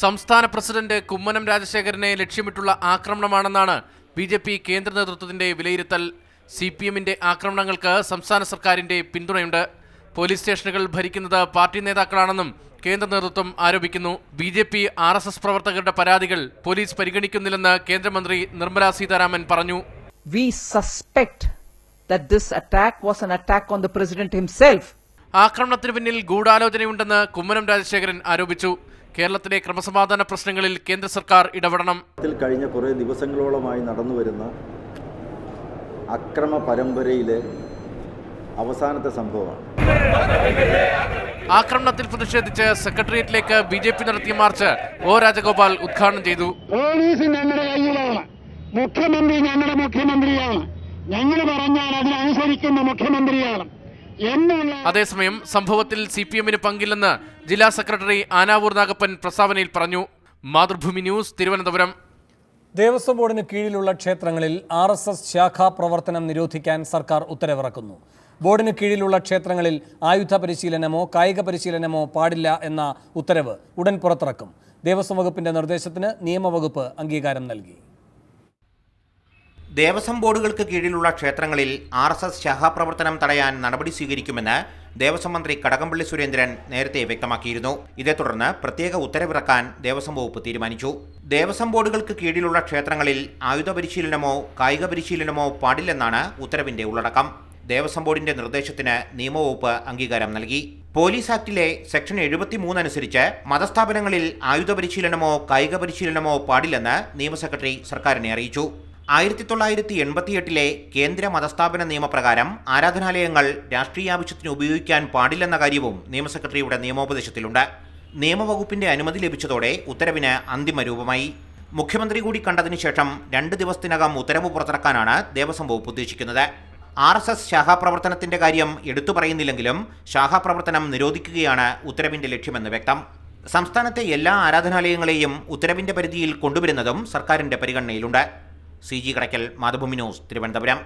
സംസ്ഥാന പ്രസിഡന്റ് കുമ്മനം രാജശേഖരനെ ലക്ഷ്യമിട്ടുള്ള ആക്രമണമാണെന്നാണ് ബിജെപി കേന്ദ്ര നേതൃത്വത്തിന്റെ വിലയിരുത്തൽ. സിപിഎമ്മിന്റെ ആക്രമണങ്ങൾക്ക് സംസ്ഥാന സർക്കാരിന്റെ പിന്തുണയുണ്ട്. പോലീസ് സ്റ്റേഷനുകൾ ഭരിക്കുന്നത് പാർട്ടി നേതാക്കളാണെന്നും കേന്ദ്ര നേതൃത്വം ആരോപിക്കുന്നു. ബിജെപി RSS പ്രവർത്തകരുടെ പരാതികൾ പോലീസ് പരിഗണിക്കുന്നില്ലെന്ന് കേന്ദ്രമന്ത്രി നിർമ്മല സീതാരാമൻ പറഞ്ഞു. We suspect that this attack was an attack on the president himself. ആക്രമണത്തിന് പിന്നിൽ ഗൂഢാലോചനയുണ്ടെന്ന് കുമ്മനം രാജശേഖരൻ ആരോപിച്ചു. കേരളത്തിലെ ക്രമസമാധാന പ്രശ്നങ്ങളിൽ കേന്ദ്ര സർക്കാർ ഇടപെടണം. കഴിഞ്ഞ കുറേ ദിവസങ്ങളോളമായി നടന്നുവരുന്ന അക്രമ പരമ്പരയിലെ അവസാനത്തെ സംഭവമാണ്. ആക്രമണത്തിൽ പ്രതിഷേധിച്ച് സെക്രട്ടേറിയറ്റിലേക്ക് ബിജെപി നടത്തിയ മാർച്ച് ഒ രാജഗോപാൽ ഉദ്ഘാടനം ചെയ്തു. പോലീസ് ഞങ്ങളുടെ കയ്യിലാണ്, മുഖ്യമന്ത്രി ഞങ്ങളുടെ മുഖ്യമന്ത്രിയാണ്, ഞങ്ങൾ പറഞ്ഞാൽ അതിനനുസരിക്കുന്ന മുഖ്യമന്ത്രിയാണ്. അതേസമയം സംഭവത്തിൽ സിപിഎമ്മിന് പങ്കില്ലെന്ന് ജില്ലാ സെക്രട്ടറി ആനാവൂർ നാഗപ്പൻ പ്രസ്താവനയിൽ പറഞ്ഞു. മാതൃഭൂമി ന്യൂസ്, തിരുവനന്തപുരം. ദേവസ്വം ബോർഡിന് കീഴിലുള്ള ക്ഷേത്രങ്ങളിൽ RSS ശാഖാ പ്രവർത്തനം നിരോധിക്കാൻ സർക്കാർ ഉത്തരവിറക്കുന്നു. ബോർഡിന് കീഴിലുള്ള ക്ഷേത്രങ്ങളിൽ ആയുധ പരിശീലനമോ കായിക പരിശീലനമോ പാടില്ല എന്ന ഉത്തരവ് ഉടൻ പുറത്തിറക്കും. ദേവസ്വം വകുപ്പിന്റെ നിർദ്ദേശത്തിന് നിയമവകുപ്പ് അംഗീകാരം നൽകി. ദേവസ്വം ബോർഡുകൾക്ക് കീഴിലുള്ള ക്ഷേത്രങ്ങളിൽ RSS ശാഖാപ്രവർത്തനം തടയാൻ നടപടി സ്വീകരിക്കുമെന്ന് ദേവസ്വം മന്ത്രി കടകംപള്ളി സുരേന്ദ്രൻ നേരത്തെ വ്യക്തമാക്കിയിരുന്നു. ഇതേ തുടർന്ന് പ്രത്യേക ഉത്തരവിറക്കാൻ ദേവസ്വം വകുപ്പ് തീരുമാനിച്ചു. ദേവസ്വം ബോർഡുകൾക്ക് കീഴിലുള്ള ക്ഷേത്രങ്ങളിൽ ആയുധ പരിശീലനമോ കായിക പരിശീലനമോ പാടില്ലെന്നാണ് ഉത്തരവിന്റെ ഉള്ളടക്കം. ദേവസ്വം ബോർഡിന്റെ നിർദ്ദേശത്തിന് നിയമവകുപ്പ് അംഗീകാരം നൽകി. പോലീസ് ആക്ടിലെ സെക്ഷൻ 73 അനുസരിച്ച് മതസ്ഥാപനങ്ങളിൽ ആയുധ പരിശീലനമോ കായിക പരിശീലനമോ പാടില്ലെന്ന് നിയമ സെക്രട്ടറി സർക്കാരിനെ അറിയിച്ചു. 1988 കേന്ദ്ര മതസ്ഥാപന നിയമപ്രകാരം ആരാധനാലയങ്ങൾ രാഷ്ട്രീയാവശ്യത്തിന് ഉപയോഗിക്കാൻ പാടില്ലെന്ന കാര്യവും നിയമ സെക്രട്ടറിയുടെ നിയമോപദേശത്തിലുണ്ട്. നിയമവകുപ്പിന്റെ അനുമതി ലഭിച്ചതോടെ ഉത്തരവിന് അന്തിമ രൂപമായി. മുഖ്യമന്ത്രി കൂടി കണ്ടതിനു ശേഷം 2 ദിവസത്തിനകം ഉത്തരവ് പുറത്തിറക്കാനാണ് ദേവസ്വം വകുപ്പ് ഉദ്ദേശിക്കുന്നത്. RSS ശാഖാപ്രവർത്തനത്തിന്റെ കാര്യം എടുത്തു പറയുന്നില്ലെങ്കിലും ശാഖാപ്രവർത്തനം നിരോധിക്കുകയാണ് ഉത്തരവിന്റെ ലക്ഷ്യമെന്ന് വ്യക്തം. സംസ്ഥാനത്തെ എല്ലാ ആരാധനാലയങ്ങളെയും ഉത്തരവിന്റെ പരിധിയിൽ കൊണ്ടുവരുന്നതും സർക്കാരിന്റെ പരിഗണനയിലുണ്ട്. CG Kadakkal, Mathrubhumi news, Thiruvananthapuram.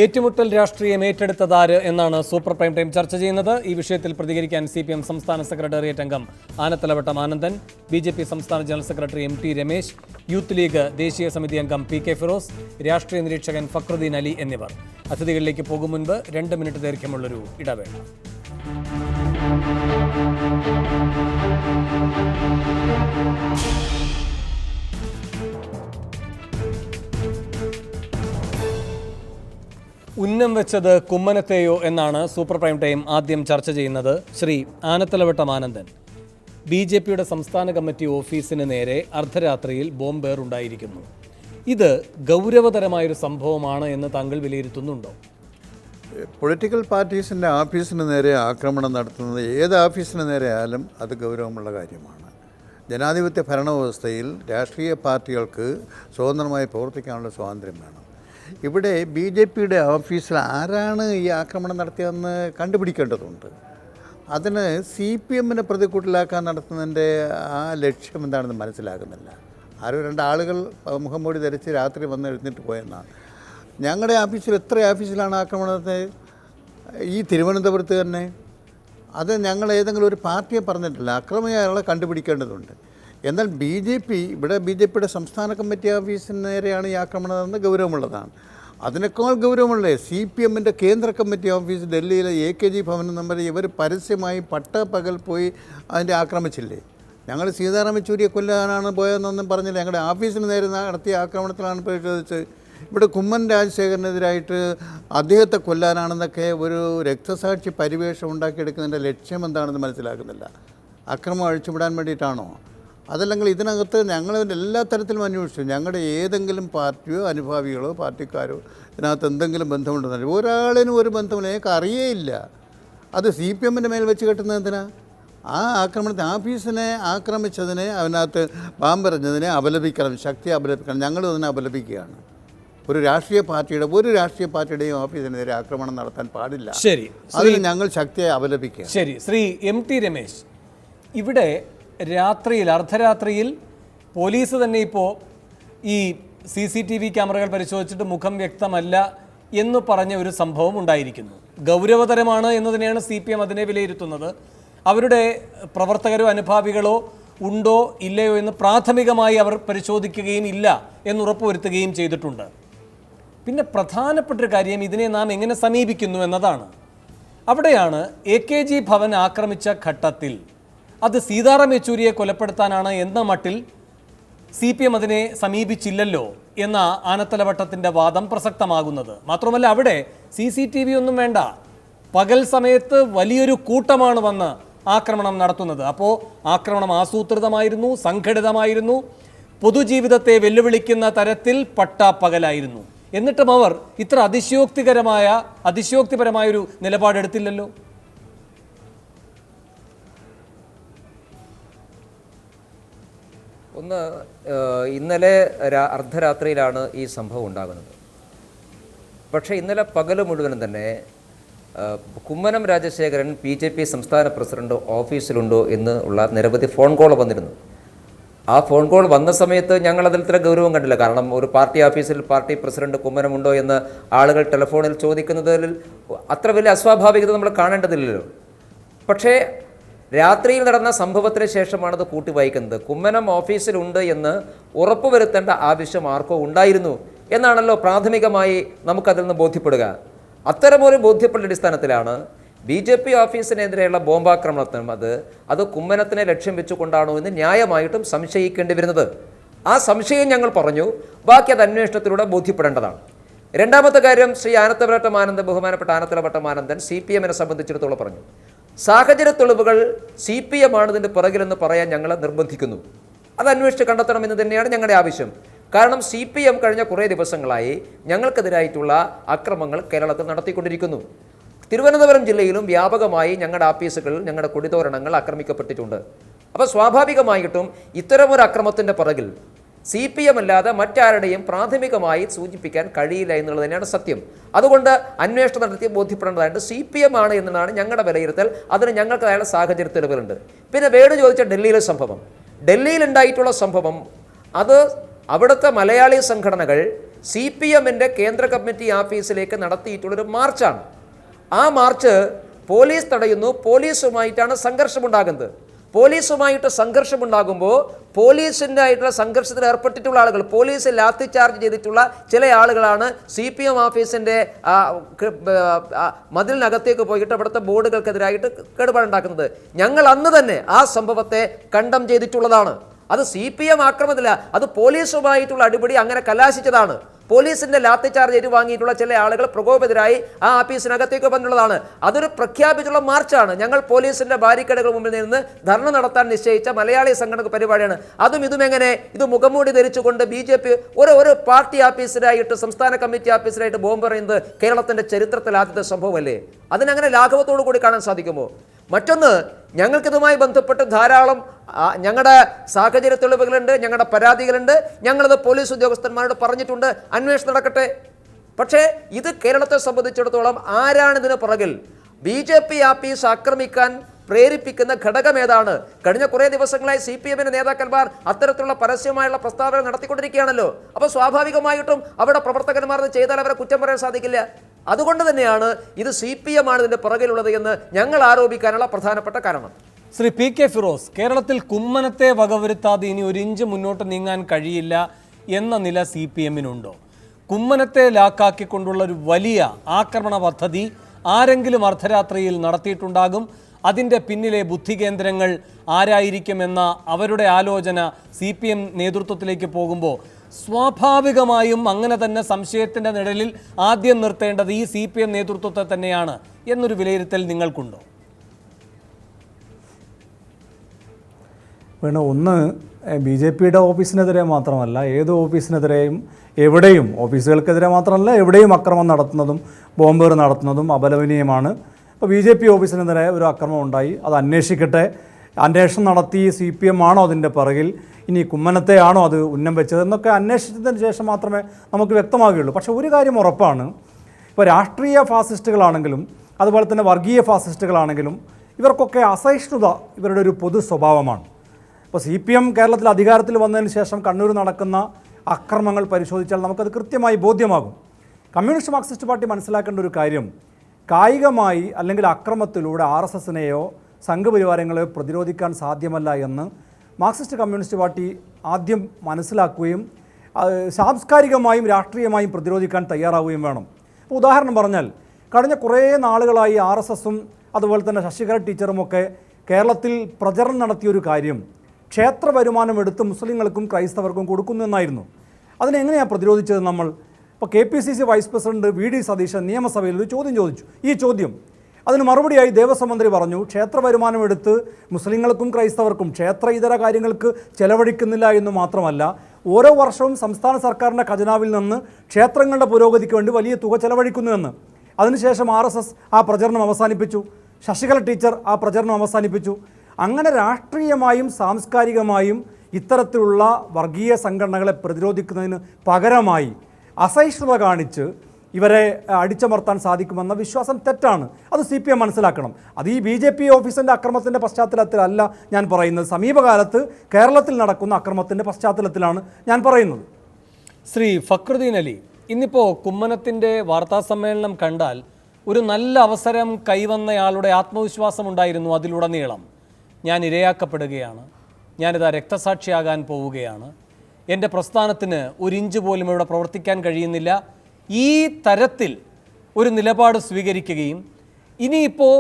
ഏറ്റുമുട്ടൽ രാഷ്ട്രീയം ഏറ്റെടുത്തതാര് എന്നാണ് സൂപ്പർ പ്രൈം ടൈം ചർച്ച ചെയ്യുന്നത്. ഈ വിഷയത്തിൽ പ്രതികരിക്കാൻ CPM സംസ്ഥാന സെക്രട്ടേറിയറ്റ് അംഗം ആനത്തലവട്ടം ആനന്ദൻ, BJP സംസ്ഥാന general secretary MT Ramesh, youth league ദേശീയ സമിതി അംഗം PK ഫിറോസ്, രാഷ്ട്രീയ നിരീക്ഷകൻ ഫക്രുദ്ദീൻ അലി എന്നിവർ. അതിഥികളിലേക്ക് പോകും മുൻപ് 2 മിനിറ്റ് ദൈർഘ്യമുള്ളൊരു ഇടവേള. ഉന്നം വെച്ചത് കുമ്മനത്തെയോ എന്നാണ് സൂപ്പർ പ്രൈം ടൈം ആദ്യം ചർച്ച ചെയ്യുന്നത്. ശ്രീ ആനത്തലവട്ടം ആനന്ദൻ, BJPയുടെ സംസ്ഥാന കമ്മിറ്റി ഓഫീസിന് നേരെ അർദ്ധരാത്രിയിൽ ബോംബേറുണ്ടായിരിക്കുന്നു. ഇത് ഗൗരവതരമായൊരു സംഭവമാണ് എന്ന് താങ്കൾ വിലയിരുത്തുന്നുണ്ടോ? പൊളിറ്റിക്കൽ പാർട്ടീസിൻ്റെ ഓഫീസിന് നേരെ ആക്രമണം നടത്തുന്നത് ഏത് ഓഫീസിന് നേരെ ആയാലും അത് ഗൗരവമുള്ള കാര്യമാണ്. ജനാധിപത്യ ഭരണവ്യവസ്ഥയിൽ രാഷ്ട്രീയ പാർട്ടികൾക്ക് സ്വതന്ത്രമായി പ്രവർത്തിക്കാനുള്ള സ്വാതന്ത്ര്യം വേണം. ഇവിടെ BJPയുടെ ഓഫീസിൽ ആരാണ് ഈ ആക്രമണം നടത്തിയതെന്ന് കണ്ടുപിടിക്കേണ്ടതുണ്ട്. അതിന് CPMനെ പ്രതിക്കൂട്ടിലാക്കാൻ നടത്തുന്നതിൻ്റെ ആ ലക്ഷ്യം എന്താണെന്ന് മനസ്സിലാകുന്നില്ല. ആരോ 2 ആളുകൾ മുഖംമൂടി ധരിച്ച് രാത്രി വന്ന് എഴുന്നേറ്റ് പോയെന്നാണ്. ഞങ്ങളുടെ ഓഫീസിൽ എത്ര ഓഫീസിലാണ് ആക്രമണത്തെ? ഈ തിരുവനന്തപുരത്ത് തന്നെ. അത് ഞങ്ങൾ ഏതെങ്കിലും ഒരു പാർട്ടിയെ പറഞ്ഞിട്ടില്ല. അക്രമിയാളെ കണ്ടുപിടിക്കേണ്ടതുണ്ട്. എന്നാൽ BJPയുടെ സംസ്ഥാന കമ്മിറ്റി ഓഫീസിന് നേരെയാണ് ഈ ആക്രമണം നടന്നത്. ഗൗരവമുള്ളതാണ്. അതിനേക്കാൾ ഗൗരവമുള്ളേ CPMൻ്റെ കേന്ദ്ര കമ്മിറ്റി ഓഫീസ് ഡൽഹിയിലെ AKG ഭവൻ നമ്പർ ഇവർ പരസ്യമായി പട്ടപ്പകൽ പോയി അതിൻ്റെ ആക്രമിച്ചില്ലേ? ഞങ്ങൾ സീതാറാം യെച്ചൂരിയെ കൊല്ലാനാണ് പോയതെന്നൊന്നും പറഞ്ഞില്ല. ഞങ്ങളുടെ ഓഫീസിന് നേരെ നടത്തിയ ആക്രമണത്തിലാണ് പ്രതിഷേധിച്ചത്. ഇവിടെ കുമ്മനം രാജശേഖരനെതിരായിട്ട് അദ്ദേഹത്തെ കൊല്ലാനാണെന്നൊക്കെ ഒരു രക്തസാക്ഷി പരിവേഷം ഉണ്ടാക്കിയെടുക്കുന്നതിൻ്റെ ലക്ഷ്യം എന്താണെന്ന് മനസ്സിലാക്കുന്നില്ല. അക്രമം അഴിച്ചുവിടാൻ വേണ്ടിയിട്ടാണോ? അതല്ലെങ്കിൽ ഇതിനകത്ത് ഞങ്ങൾ എല്ലാ തരത്തിലും അന്വേഷിച്ചു. ഞങ്ങളുടെ ഏതെങ്കിലും പാർട്ടിയോ അനുഭാവികളോ പാർട്ടിക്കാരോ ഇതിനകത്ത് എന്തെങ്കിലും ബന്ധമുണ്ടെന്നല്ല. ഒരാളിനും ഒരു ബന്ധമില്ല. ഞങ്ങൾക്ക് അറിയേയില്ല. അത് CPMൻ്റെ മേൽ വെച്ച് കെട്ടുന്നത് എന്തിനാ? ആ ആക്രമണത്തെ ഓഫീസിനെ ആക്രമിച്ചതിനെ അതിനകത്ത് പാമ്പെറിഞ്ഞതിനെ അപലപിക്കണം, ശക്തി അപലപിക്കണം. ഞങ്ങളും അതിനെ അപലപിക്കുകയാണ്. ഒരു രാഷ്ട്രീയ പാർട്ടിയുടെയും ഓഫീസിനെതിരെ ആക്രമണം നടത്താൻ പാടില്ല. ശരി, അതിന് ഞങ്ങൾ ശക്തിയെ അപലപിക്കുക. ശരി, ശ്രീ MT രമേശ്, ഇവിടെ രാത്രിയിൽ അർദ്ധരാത്രിയിൽ പോലീസ് തന്നെ ഇപ്പോൾ ഈ CCTV ക്യാമറകൾ പരിശോധിച്ചിട്ട് മുഖം വ്യക്തമല്ല എന്ന് പറഞ്ഞ ഒരു സംഭവം ഉണ്ടായിരിക്കുന്നു. ഗൗരവതരമാണ് എന്ന് തന്നെയാണ് CPM അതിനെ വിലയിരുത്തുന്നത്. അവരുടെ പ്രവർത്തകരോ അനുഭാവികളോ ഉണ്ടോ ഇല്ലയോ എന്ന് പ്രാഥമികമായി അവർ പരിശോധിക്കുകയും ഇല്ല എന്ന് ഉറപ്പുവരുത്തുകയും ചെയ്തിട്ടുണ്ട്. പിന്നെ പ്രധാനപ്പെട്ടൊരു കാര്യം ഇതിനെ നാം എങ്ങനെ സമീപിക്കുന്നു എന്നതാണ്. അവിടെയാണ് AKG ഭവൻ ആക്രമിച്ച ഘട്ടത്തിൽ അത് സീതാറാം യെച്ചൂരിയെ കൊലപ്പെടുത്താനാണ് എന്ന മട്ടിൽ CPM അതിനെ സമീപിച്ചില്ലല്ലോ എന്ന ആനത്തലവട്ടത്തിൻ്റെ വാദം പ്രസക്തമാകുന്നത്. മാത്രമല്ല അവിടെ CCTV ഒന്നും വേണ്ട, പകൽ സമയത്ത് വലിയൊരു കൂട്ടമാണ് വന്ന് ആക്രമണം നടത്തുന്നത്. അപ്പോൾ ആക്രമണം ആസൂത്രിതമായിരുന്നു, സംഘടിതമായിരുന്നു, പൊതുജീവിതത്തെ വെല്ലുവിളിക്കുന്ന തരത്തിൽ പട്ടാപ്പകലായിരുന്നു. എന്നിട്ടും അവർ ഇത്ര അതിശയോക്തിപരമായൊരു നിലപാടെടുത്തില്ലല്ലോ. ഒന്ന്, ഇന്നലെ അർദ്ധരാത്രിയിലാണ് ഈ സംഭവം ഉണ്ടാകുന്നത്. പക്ഷേ ഇന്നലെ പകൽ മുഴുവനും തന്നെ കുമ്മനം രാജശേഖരൻ BJP സംസ്ഥാന പ്രസിഡന്റ് ഓഫീസിലുണ്ടോ എന്ന് ഉള്ള നിരവധി ഫോൺ കോൾ വന്നിരുന്നു. ആ ഫോൺ കോൾ വന്ന സമയത്ത് ഞങ്ങൾ അതിൽ ഇത്ര ഗൗരവം കണ്ടില്ല. കാരണം ഒരു പാർട്ടി ഓഫീസിൽ പാർട്ടി പ്രസിഡന്റ് കുമ്മനമുണ്ടോ എന്ന് ആളുകൾ ടെലിഫോണിൽ ചോദിക്കുന്നതിൽ അത്ര വലിയ അസ്വാഭാവികത നമ്മൾ കാണേണ്ടതില്ലല്ലോ. പക്ഷേ രാത്രിയിൽ നടന്ന സംഭവത്തിന് ശേഷമാണത് കൂട്ടി വായിക്കുന്നത്. കുമ്മനം ഓഫീസിലുണ്ട് എന്ന് ഉറപ്പുവരുത്തേണ്ട ആവശ്യം ആർക്കോ ഉണ്ടായിരുന്നു എന്നാണല്ലോ പ്രാഥമികമായി നമുക്കതിൽ നിന്ന് ബോധ്യപ്പെടുക. അത്തരമൊരു ബോധ്യപ്പെട്ട അടിസ്ഥാനത്തിലാണ് BJP ഓഫീസിനെതിരെയുള്ള ബോംബാക്രമണത്തിനും അത് കുമ്മനത്തിനെ ലക്ഷ്യം വെച്ചുകൊണ്ടാണോ എന്ന് ന്യായമായിട്ടും സംശയിക്കേണ്ടി വരുന്നത്. ആ സംശയം ഞങ്ങൾ പറഞ്ഞു, ബാക്കി അത് അന്വേഷണത്തിലൂടെ ബോധ്യപ്പെടേണ്ടതാണ്. രണ്ടാമത്തെ കാര്യം, ശ്രീ ബഹുമാനപ്പെട്ട ആനത്തലവട്ടം ആനന്ദൻ CPM-നെ സംബന്ധിച്ചിടത്തോളം പറഞ്ഞു, സാഹചര്യ തെളിവുകൾ CPM ആണ് ഇതിൻ്റെ പിറകിലെന്ന് പറയാൻ ഞങ്ങളെ നിർബന്ധിക്കുന്നു. അത് അന്വേഷിച്ച് കണ്ടെത്തണമെന്ന് തന്നെയാണ് ഞങ്ങളുടെ ആവശ്യം. കാരണം CPM കഴിഞ്ഞ കുറേ ദിവസങ്ങളായി ഞങ്ങൾക്കെതിരായിട്ടുള്ള അക്രമങ്ങൾ കേരളത്തിൽ നടത്തിക്കൊണ്ടിരിക്കുന്നു. തിരുവനന്തപുരം ജില്ലയിലും വ്യാപകമായി ഞങ്ങളുടെ ആഫീസുകളിൽ ഞങ്ങളുടെ കൊടിതോരണങ്ങൾ ആക്രമിക്കപ്പെട്ടിട്ടുണ്ട്. അപ്പോൾ സ്വാഭാവികമായിട്ടും ഇത്തരമൊരു അക്രമത്തിൻ്റെ പിറകിൽ CPM അല്ലാതെ മറ്റാരുടെയും പ്രാഥമികമായി സൂചിപ്പിക്കാൻ കഴിയില്ല എന്നുള്ളത് തന്നെയാണ് സത്യം. അതുകൊണ്ട് അന്വേഷണം നടത്തി ബോധ്യപ്പെടേണ്ടതായിട്ട് CPM ആണ് എന്നതാണ് ഞങ്ങളുടെ വിലയിരുത്തൽ. അതിന് ഞങ്ങൾക്കതായുള്ള സാഹചര്യ തെളിവുകളുണ്ട്. പിന്നെ വേണു ചോദിച്ച ഡൽഹിയിലെ സംഭവം, ഡൽഹിയിലുണ്ടായിട്ടുള്ള സംഭവം അത് അവിടുത്തെ മലയാളി സംഘടനകൾ CPM-ൻ്റെ കേന്ദ്ര കമ്മിറ്റി ഓഫീസിലേക്ക് നടത്തിയിട്ടുള്ളൊരു മാർച്ചാണ്. ആ മാർച്ച് പോലീസ് തടയുന്നു, പോലീസുമായിട്ടാണ് സംഘർഷമുണ്ടാകുന്നത്. പോലീസുമായിട്ട് സംഘർഷമുണ്ടാകുമ്പോൾ പോലീസിൻ്റെ ആയിട്ടുള്ള സംഘർഷത്തിൽ ഏർപ്പെട്ടിട്ടുള്ള ആളുകൾ, പോലീസ് ലാത്തി ചാർജ് ചെയ്തിട്ടുള്ള ചില ആളുകളാണ് CPM ഓഫീസിൻ്റെ മതിലിനകത്തേക്ക് പോയിട്ട് അവിടുത്തെ ബോർഡുകൾക്കെതിരായിട്ട് കേടുപാടുണ്ടാക്കുന്നത്. ഞങ്ങൾ അന്ന് തന്നെ ആ സംഭവത്തെ കണ്ടം ചെയ്തിട്ടുള്ളതാണ്. അത് CPM ആക്രമണത്തില്ല, അത് പോലീസുമായിട്ടുള്ള അടിപിടി അങ്ങനെ കലാശിച്ചതാണ്. പോലീസിന്റെ ലാത്തി ചാർജ് ഏറ്റുവാങ്ങിയിട്ടുള്ള ചില ആളുകൾ പ്രകോപിതരായി ആ ഓഫീസിനകത്തേക്ക് വന്നുള്ളതാണ്. അതൊരു പ്രഖ്യാപിച്ചുള്ള മാർച്ചാണ്. ഞങ്ങൾ പോലീസിന്റെ ബാരിക്കേഡുകൾ മുമ്പിൽ നിന്ന് ധർണ നടത്താൻ നിശ്ചയിച്ച മലയാളി സംഘടന പരിപാടിയാണ്. ഇതും എങ്ങനെ ഇത് മുഖംമൂടി ധരിച്ചുകൊണ്ട് BJP ഒരു പാർട്ടി ഓഫീസിലായിട്ട് സംസ്ഥാന കമ്മിറ്റി ഓഫീസിലായിട്ട് ബോംബ് എറിയുന്നത് കേരളത്തിന്റെ ചരിത്രത്തിൽ ആദ്യത്തെ സംഭവമല്ലേ? അതിനങ്ങനെ ലാഘവത്തോടു കൂടി കാണാൻ സാധിക്കുമോ? മറ്റൊന്ന്, ഞങ്ങൾക്കിതുമായി ബന്ധപ്പെട്ട് ധാരാളം ഞങ്ങളുടെ സാഹചര്യ തെളിവുകളുണ്ട്, ഞങ്ങളുടെ പരാതികളുണ്ട്. ഞങ്ങളത് പോലീസ് ഉദ്യോഗസ്ഥന്മാരോട് പറഞ്ഞിട്ടുണ്ട്, അന്വേഷണം നടക്കട്ടെ. പക്ഷേ ഇത് കേരളത്തെ സംബന്ധിച്ചിടത്തോളം ആരാണ് ഇതിന് പുറകിൽ? BJP ഓഫീസ് ആക്രമിക്കാൻ പ്രേരിപ്പിക്കുന്ന ഘടകം ഏതാണ്? കഴിഞ്ഞ കുറേ ദിവസങ്ങളായി CPM-ന്റെ നേതാക്കന്മാർ അത്തരത്തിലുള്ള പരസ്യമായുള്ള പ്രസ്താവന നടത്തിക്കൊണ്ടിരിക്കുകയാണല്ലോ. അപ്പോൾ സ്വാഭാവികമായിട്ടും അവിടെ പ്രവർത്തകന്മാർ ചെയ്താൽ അവരെ കുറ്റം പറയാൻ സാധിക്കില്ല. അതുകൊണ്ട് തന്നെയാണ് ഇത് CPM ആണ് ഇതിൻ്റെ പുറകിലുള്ളത് എന്ന് ഞങ്ങൾ ആരോപിക്കാനുള്ള പ്രധാനപ്പെട്ട കാരണം. ശ്രീ PK ഫിറോസ്, കേരളത്തിൽ കുമ്മനത്തെ വകവരുത്താതെ ഇനി ഒരു ഇഞ്ച് മുന്നോട്ട് നീങ്ങാൻ കഴിയില്ല എന്ന നില CPM-നുണ്ടോ? കുമ്മനത്തെ ലാക്കാക്കിക്കൊണ്ടുള്ള ഒരു വലിയ ആക്രമണ പദ്ധതി ആരെങ്കിലും അർദ്ധരാത്രിയിൽ നടത്തിയിട്ടുണ്ടാകും. അതിൻ്റെ പിന്നിലെ ബുദ്ധികേന്ദ്രങ്ങൾ ആരായിരിക്കുമെന്ന അവരുടെ ആലോചന CPM നേതൃത്വത്തിലേക്ക് പോകുമ്പോൾ സ്വാഭാവികമായും അങ്ങനെ തന്നെ സംശയത്തിൻ്റെ നിഴലിൽ ആദ്യം നിർത്തേണ്ടത് ഈ CPM നേതൃത്വത്തെ തന്നെയാണ് എന്നൊരു വിലയിരുത്തൽ നിങ്ങൾക്കുണ്ടോ? വേണം, ഒന്ന് BJP-യുടെ ഓഫീസിനെതിരെ മാത്രമല്ല, ഏത് ഓഫീസിനെതിരെയും എവിടെയും, ഓഫീസുകൾക്കെതിരെ മാത്രമല്ല എവിടെയും അക്രമം നടത്തുന്നതും ബോംബേർ നടത്തുന്നതും അപലപനീയമാണ്. ഇപ്പോൾ BJP ഓഫീസിനെതിരെ ഒരു അക്രമം ഉണ്ടായി, അത് അന്വേഷിക്കട്ടെ. അന്വേഷണം നടത്തി CPM ആണോ അതിൻ്റെ പിറകിൽ, ഇനി കുമ്മനത്തെയാണോ അത് ഉന്നം വെച്ചത് എന്നൊക്കെ അന്വേഷിച്ചതിന് ശേഷം മാത്രമേ നമുക്ക് വ്യക്തമാകുകയുള്ളൂ. പക്ഷേ ഒരു കാര്യം ഉറപ്പാണ്, ഇപ്പോൾ രാഷ്ട്രീയ ഫാസിസ്റ്റുകളാണെങ്കിലും അതുപോലെ തന്നെ വർഗീയ ഫാസിസ്റ്റുകളാണെങ്കിലും ഇവർക്കൊക്കെ അസഹിഷ്ണുത ഇവരുടെ ഒരു പൊതു സ്വഭാവമാണ്. ഇപ്പോൾ CPM കേരളത്തിൽ അധികാരത്തിൽ വന്നതിന് ശേഷം കണ്ണൂർ നടക്കുന്ന അക്രമങ്ങൾ പരിശോധിച്ചാൽ നമുക്കത് കൃത്യമായി ബോധ്യമാകും. കമ്മ്യൂണിസ്റ്റ് മാർക്സിസ്റ്റ് പാർട്ടി മനസ്സിലാക്കേണ്ട ഒരു കാര്യം, കായികമായി അല്ലെങ്കിൽ അക്രമത്തിലൂടെ RSS-നെയോ സംഘപരിവാരങ്ങളെയോ പ്രതിരോധിക്കാൻ സാധ്യമല്ല എന്ന് മാർക്സിസ്റ്റ് കമ്മ്യൂണിസ്റ്റ് പാർട്ടി ആദ്യം മനസ്സിലാക്കുകയും സാംസ്കാരികമായും രാഷ്ട്രീയമായും പ്രതിരോധിക്കാൻ തയ്യാറാവുകയും വേണം. ഇപ്പോൾ ഉദാഹരണം പറഞ്ഞാൽ കഴിഞ്ഞ കുറേ നാളുകളായി RSSും അതുപോലെ തന്നെ ശശികല ടീച്ചറുമൊക്കെ കേരളത്തിൽ പ്രചരണം നടത്തിയൊരു കാര്യം ക്ഷേത്ര വരുമാനം എടുത്ത് മുസ്ലിങ്ങൾക്കും ക്രൈസ്തവർക്കും കൊടുക്കുന്നു എന്നായിരുന്നു. അതിനെങ്ങനെയാണ് പ്രതിരോധിച്ചത് നമ്മൾ? ഇപ്പോൾ KPCC vice president VD Satheesan നിയമസഭയിൽ ഒരു ചോദ്യം ചോദിച്ചു. ഈ ചോദ്യം അതിന് മറുപടിയായി ദേവസ്വം മന്ത്രി പറഞ്ഞു, ക്ഷേത്ര വരുമാനം എടുത്ത് മുസ്ലിങ്ങൾക്കും ക്രൈസ്തവർക്കും ക്ഷേത്ര ഇതര കാര്യങ്ങൾക്ക് ചെലവഴിക്കുന്നില്ല എന്ന് മാത്രമല്ല, ഓരോ വർഷവും സംസ്ഥാന സർക്കാരിൻ്റെ ഖജനാവിൽ നിന്ന് ക്ഷേത്രങ്ങളുടെ പുരോഗതിക്ക് വേണ്ടി വലിയ തുക ചെലവഴിക്കുന്നുവെന്ന്. അതിനുശേഷം RSS ആ പ്രചരണം അവസാനിപ്പിച്ചു, ശശികല ടീച്ചർ ആ പ്രചരണം അവസാനിപ്പിച്ചു. അങ്ങനെ രാഷ്ട്രീയമായും സാംസ്കാരികമായും ഇത്തരത്തിലുള്ള വർഗീയ സംഘടനകളെ പ്രതിരോധിക്കുന്നതിന് പകരമായി അസഹിഷ്ണുത കാണിച്ച് ഇവരെ അടിച്ചമർത്താൻ സാധിക്കുമെന്ന വിശ്വാസം തെറ്റാണ്. അത് CPM മനസ്സിലാക്കണം. അത് ഈ BJP ഓഫീസിൻ്റെ അക്രമത്തിൻ്റെ പശ്ചാത്തലത്തിലല്ല ഞാൻ പറയുന്നത്, സമീപകാലത്ത് കേരളത്തിൽ നടക്കുന്ന അക്രമത്തിൻ്റെ പശ്ചാത്തലത്തിലാണ് ഞാൻ പറയുന്നത്. ശ്രീ ഫക്രുദ്ദീൻ അലി, ഇന്നിപ്പോൾ കുമ്മനത്തിൻ്റെ വാർത്താസമ്മേളനം കണ്ടാൽ ഒരു നല്ല അവസരം കൈവന്നയാളുടെ ആത്മവിശ്വാസം ഉണ്ടായിരുന്നു അതിലുടനീളം. ഞാൻ ഇരയാക്കപ്പെടുകയാണ്, ഞാനിതാ രക്തസാക്ഷിയാകാൻ പോവുകയാണ്, എൻ്റെ പ്രസ്ഥാനത്തിന് ഒരു ഇഞ്ച് പോലും ഇവിടെ പ്രവർത്തിക്കാൻ കഴിയുന്നില്ല, ഈ തരത്തിൽ ഒരു നിലപാട് സ്വീകരിക്കുകയും ഇനിയിപ്പോൾ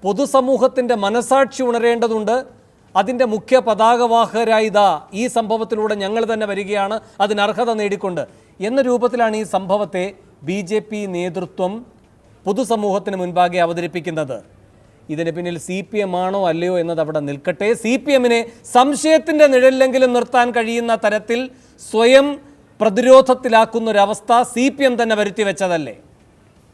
പൊതുസമൂഹത്തിൻ്റെ മനസാക്ഷി ഉണരേണ്ടതുണ്ട്, അതിൻ്റെ മുഖ്യ പതാകവാഹകരായി ഇതാ ഈ സംഭവത്തിലൂടെ ഞങ്ങൾ തന്നെ വരികയാണ്, അതിന് അർഹത നേടിക്കൊണ്ട് എന്ന രൂപത്തിലാണ് ഈ സംഭവത്തെ BJP നേതൃത്വം പൊതുസമൂഹത്തിന് മുൻപാകെ അവതരിപ്പിക്കുന്നത്. ഇതിന് പിന്നിൽ CPM ആണോ അല്ലയോ എന്നത് അവിടെ നിൽക്കട്ടെ. CPMനെ സംശയത്തിൻ്റെ നിഴലിലെങ്കിലും നിർത്താൻ കഴിയുന്ന തരത്തിൽ സ്വയം പ്രതിരോധത്തിലാക്കുന്നൊരവസ്ഥ CPM തന്നെ വരുത്തി വെച്ചതല്ലേ?